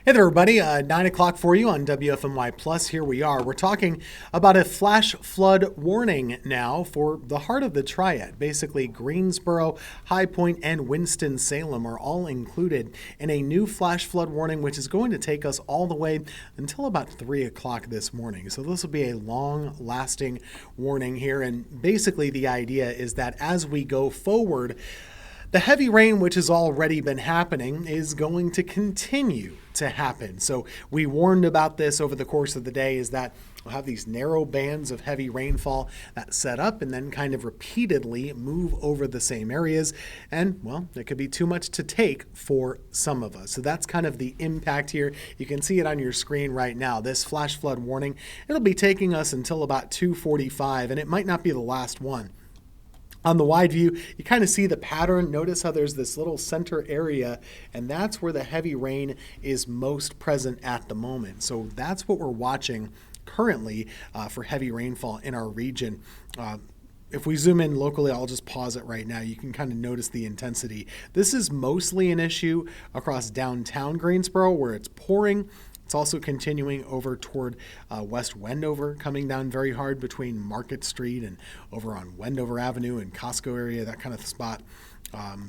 Hey there, everybody. 9 o'clock for you on WFMY Plus. Here we are. We're talking about a flash flood warning now for the heart of the Triad. Basically, Greensboro, High Point, and Winston-Salem are all included in a new flash flood warning, which is going to take us all the way until about 3 o'clock this morning. So this will be a long-lasting warning here. And basically, the idea is that as we go forward, the heavy rain, which has already been happening, is going to continue to happen. So we warned about this over the course of the day, is that we'll have these narrow bands of heavy rainfall that set up and then kind of repeatedly move over the same areas. And, well, it could be too much to take for some of us. So that's kind of the impact here. You can see it on your screen right now. This flash flood warning, it'll be taking us until about 2:45, and it might not be the last one. On the wide view, you kind of see the pattern. Notice how there's this little center area, and that's where the heavy rain is most present at the moment. So that's what we're watching currently for heavy rainfall in our region. If we zoom in locally, I'll just pause it right now. You can kind of notice the intensity. This is mostly an issue across downtown Greensboro where it's pouring. It's also continuing over toward West Wendover, coming down very hard between Market Street and over on Wendover Avenue and Costco area, that kind of spot.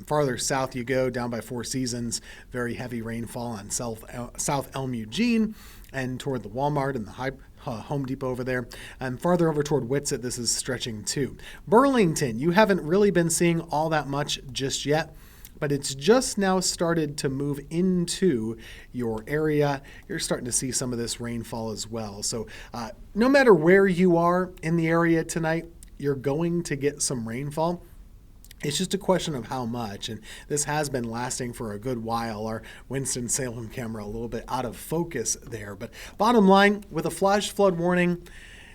Farther south you go, down by Four Seasons, very heavy rainfall on South Elm Eugene and toward the Walmart and the Home Depot over there. And farther over toward Whitsett, this is stretching too. Burlington, you haven't really been seeing all that much just yet, but it's just now started to move into your area. You're starting to see some of this rainfall as well. So no matter where you are in the area tonight, you're going to get some rainfall. It's just a question of how much, and this has been lasting for a good while. Our Winston-Salem camera a little bit out of focus there. But bottom line, with a flash flood warning,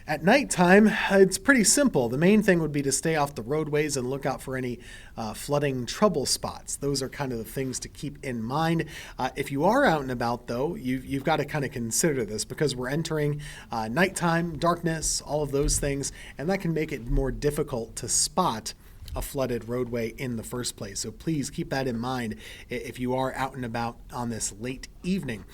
at nighttime, it's pretty simple. The main thing would be to stay off the roadways and look out for any flooding trouble spots. Those are kind of the things to keep in mind. If you are out and about, though, you've got to kind of consider this because we're entering nighttime, darkness, all of those things, and that can make it more difficult to spot a flooded roadway in the first place. So please keep that in mind if you are out and about on this late evening.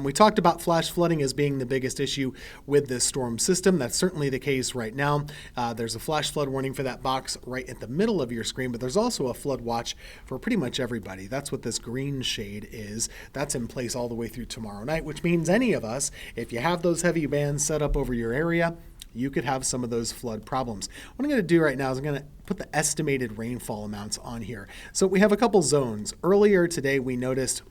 We talked about flash flooding as being the biggest issue with this storm system. That's certainly the case right now. There's a flash flood warning for that box right at the middle of your screen, but there's also a flood watch for pretty much everybody. That's what this green shade is. That's in place all the way through tomorrow night, which means any of us, if you have those heavy bands set up over your area, you could have some of those flood problems. What I'm going to do right now is I'm going to put the estimated rainfall amounts on here. So we have a couple zones. Earlier today, we noticed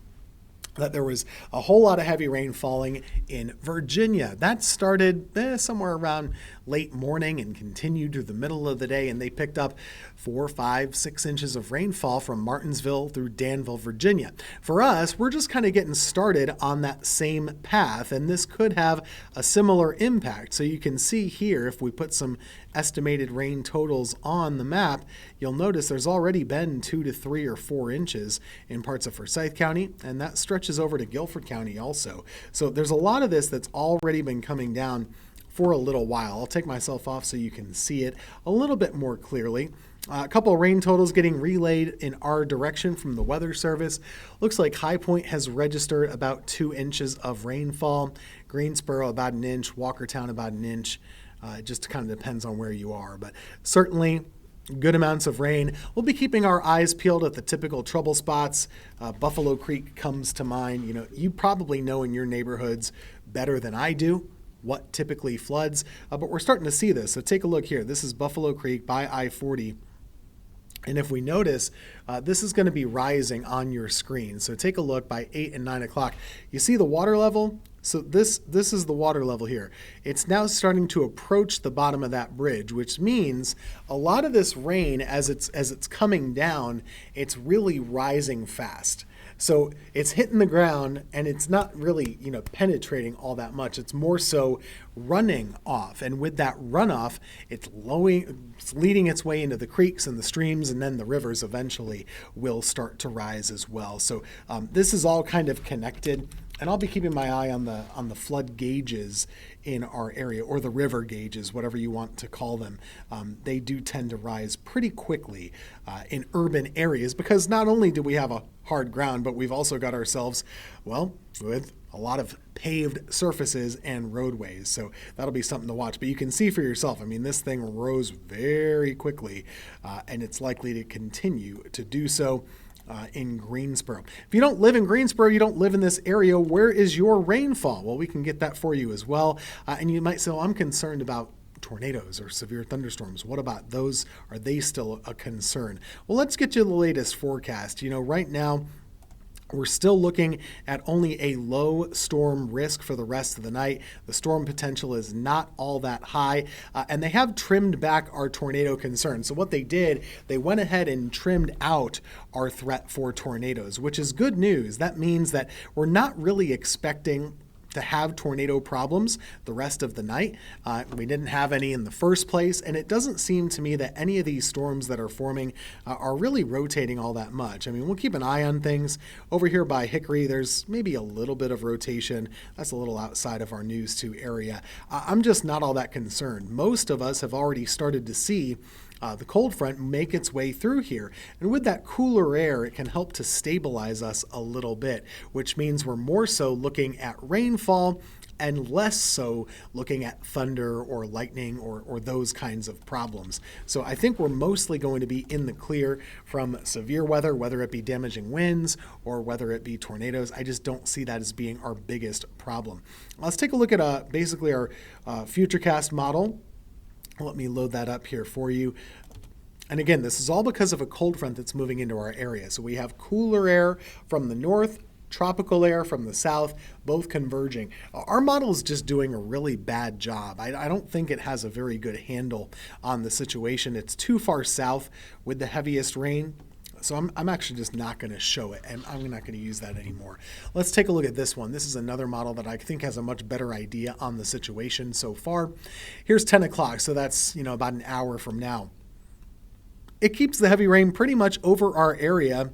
that there was a whole lot of heavy rain falling in Virginia. That started somewhere around late morning and continued to the middle of the day, and they picked up 4, 5, 6 inches of rainfall from Martinsville through Danville, Virginia. For us, we're just kind of getting started on that same path, and this could have a similar impact. So you can see here, if we put some estimated rain totals on the map, you'll notice there's already been 2 to 3 or 4 inches in parts of Forsyth County, and that stretches over to Guilford County also. So there's a lot of this that's already been coming down for a little while. I'll take myself off so you can see it a little bit more clearly. A couple of rain totals getting relayed in our direction from the Weather Service. Looks like High Point has registered about 2 inches of rainfall. Greensboro about 1 inch. Walkertown about 1 inch. It just kind of depends on where you are, but certainly good amounts of rain. We'll be keeping our eyes peeled at the typical trouble spots. Buffalo Creek comes to mind. You probably know in your neighborhoods better than I do what typically floods, but we're starting to see this. So take a look here. This is Buffalo Creek by I-40. And if we notice, this is going to be rising on your screen. So take a look by 8 and 9 o'clock. You see the water level? So this is the water level here. It's now starting to approach the bottom of that bridge, which means a lot of this rain, as it's coming down, it's really rising fast. So it's hitting the ground and it's not really, penetrating all that much. It's more so running off. And with that runoff, it's leading its way into the creeks and the streams, and then the rivers eventually will start to rise as well. So this is all kind of connected. And I'll be keeping my eye on the flood gauges in our area, or the river gauges, whatever you want to call them. They do tend to rise pretty quickly in urban areas because not only do we have a hard ground, but we've also got ourselves, with a lot of paved surfaces and roadways. So that'll be something to watch. But you can see for yourself, I mean, this thing rose very quickly, and it's likely to continue to do so in Greensboro. If you don't live in Greensboro, you don't live in this area, where is your rainfall? Well, we can get that for you as well. And you might say, well, I'm concerned about tornadoes or severe thunderstorms. What about those? Are they still a concern? Well, let's get you the latest forecast. Right now, we're still looking at only a low storm risk for the rest of the night. The storm potential is not all that high, and they have trimmed back our tornado concern. So what they did, they went ahead and trimmed out our threat for tornadoes, which is good news. That means that we're not really expecting to have tornado problems the rest of the night. We didn't have any in the first place, and it doesn't seem to me that any of these storms that are forming are really rotating all that much. I mean, we'll keep an eye on things. Over here by Hickory, there's maybe a little bit of rotation. That's a little outside of our News 2 area. I'm just not all that concerned. Most of us have already started to see the cold front make its way through here. And with that cooler air, it can help to stabilize us a little bit, which means we're more so looking at rainfall and less so looking at thunder or lightning or those kinds of problems. So I think we're mostly going to be in the clear from severe weather, whether it be damaging winds or whether it be tornadoes. I just don't see that as being our biggest problem. Let's take a look at basically our Futurecast model. Let me load that up here for you. And again, this is all because of a cold front that's moving into our area. So we have cooler air from the north, tropical air from the south, both converging. Our model is just doing a really bad job. I don't think it has a very good handle on the situation. It's too far south with the heaviest rain. So I'm actually just not going to show it, and I'm not going to use that anymore. Let's take a look at this one. This is another model that I think has a much better idea on the situation so far. Here's 10 o'clock, so that's about an hour from now. It keeps the heavy rain pretty much over our area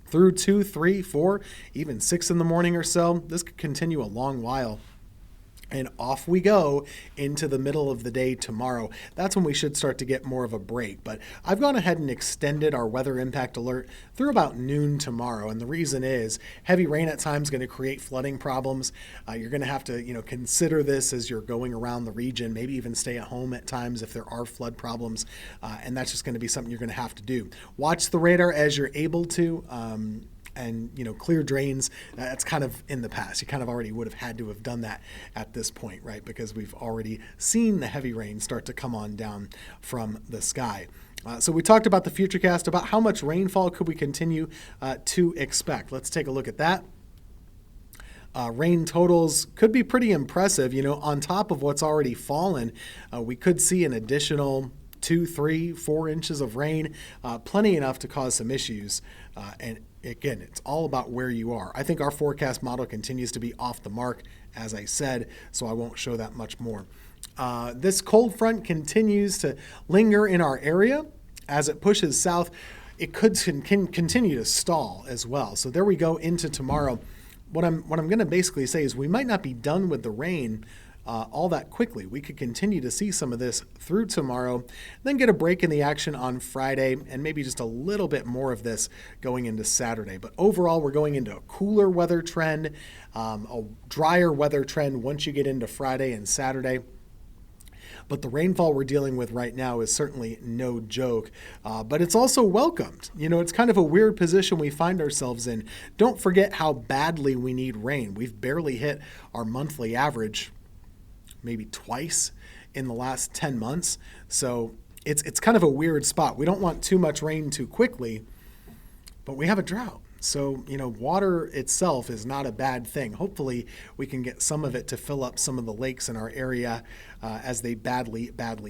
through 2, 3, 4, even 6 in the morning or so. This could continue a long while. And off we go into the middle of the day tomorrow. That's when we should start to get more of a break. But I've gone ahead and extended our weather impact alert through about noon tomorrow. And the reason is heavy rain at times is going to create flooding problems. You're going to have to, consider this as you're going around the region, maybe even stay at home at times if there are flood problems. And that's just going to be something you're going to have to do. Watch the radar as you're able to. And clear drains, that's kind of in the past. You kind of already would have had to have done that at this point, right? Because we've already seen the heavy rain start to come on down from the sky. So we talked about the Futurecast, about how much rainfall could we continue to expect. Let's take a look at that. Rain totals could be pretty impressive. On top of what's already fallen, we could see an additional 2, 3, 4 inches of rain, plenty enough to cause some issues. And again, it's all about where you are. I think our forecast model continues to be off the mark, as I said, so I won't show that much more. This cold front continues to linger in our area. As it pushes south, it could continue to stall as well. So there we go into tomorrow. What I'm going to basically say is we might not be done with the rain all that quickly. We could continue to see some of this through tomorrow, then get a break in the action on Friday, and maybe just a little bit more of this going into Saturday. But overall, we're going into a cooler weather trend, a drier weather trend once you get into Friday and Saturday. But the rainfall we're dealing with right now is certainly no joke, but it's also welcomed. It's kind of a weird position we find ourselves in. Don't forget how badly we need rain. We've barely hit our monthly average maybe twice in the last 10 months. So it's kind of a weird spot. We don't want too much rain too quickly, but we have a drought. So, water itself is not a bad thing. Hopefully we can get some of it to fill up some of the lakes in our area as they badly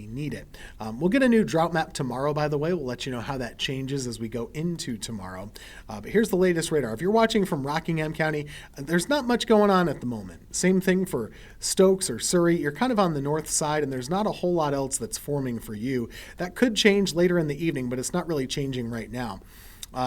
need it. We'll get a new drought map tomorrow, by the way. We'll let you know how that changes as we go into tomorrow. But here's the latest radar. If you're watching from Rockingham County, there's not much going on at the moment. Same thing for Stokes or Surrey. You're kind of on the north side, and there's not a whole lot else that's forming for you. That could change later in the evening, but it's not really changing right now.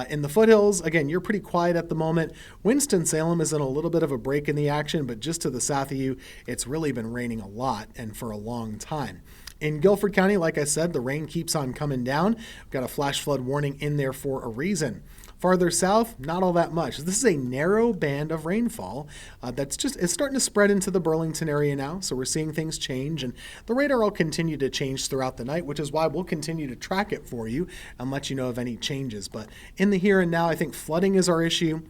In the foothills, again, you're pretty quiet at the moment. Winston-Salem is in a little bit of a break in the action, but just to the south of you, it's really been raining a lot and for a long time. In Guilford County, like I said, the rain keeps on coming down. We've got a flash flood warning in there for a reason. Farther south, not all that much. This is a narrow band of rainfall it's starting to spread into the Burlington area now. So we're seeing things change, and the radar will continue to change throughout the night, which is why we'll continue to track it for you and let you know of any changes. But in the here and now, I think flooding is our issue.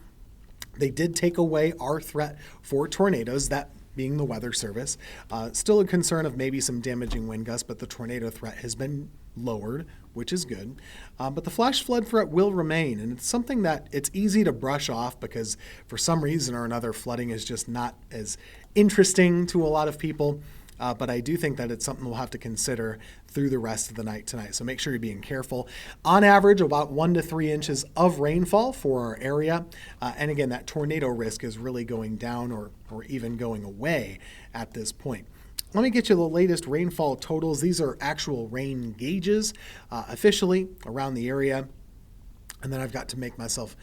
They did take away our threat for tornadoes, that being the Weather Service. Still a concern of maybe some damaging wind gusts, but the tornado threat has been lowered, which is good. But the flash flood threat will remain, and it's something that it's easy to brush off because for some reason or another, flooding is just not as interesting to a lot of people. But I do think that it's something we'll have to consider through the rest of the night tonight. So make sure you're being careful. On average, about 1 to 3 inches of rainfall for our area. And again, that tornado risk is really going down or even going away at this point. Let me get you the latest rainfall totals. These are actual rain gauges officially around the area. And then I've got to make myself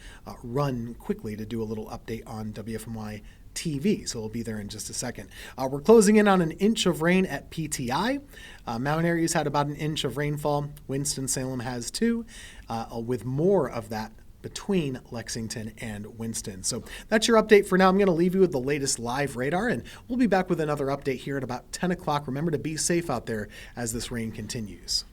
run quickly to do a little update on WFMY TV, so we'll be there in just a second. We're closing in on an inch of rain at PTI. Mount Airy's had about an inch of rainfall. Winston-Salem has 2, with more of that between Lexington and Winston. So that's your update for now. I'm going to leave you with the latest live radar, and we'll be back with another update here at about 10 o'clock. Remember to be safe out there as this rain continues.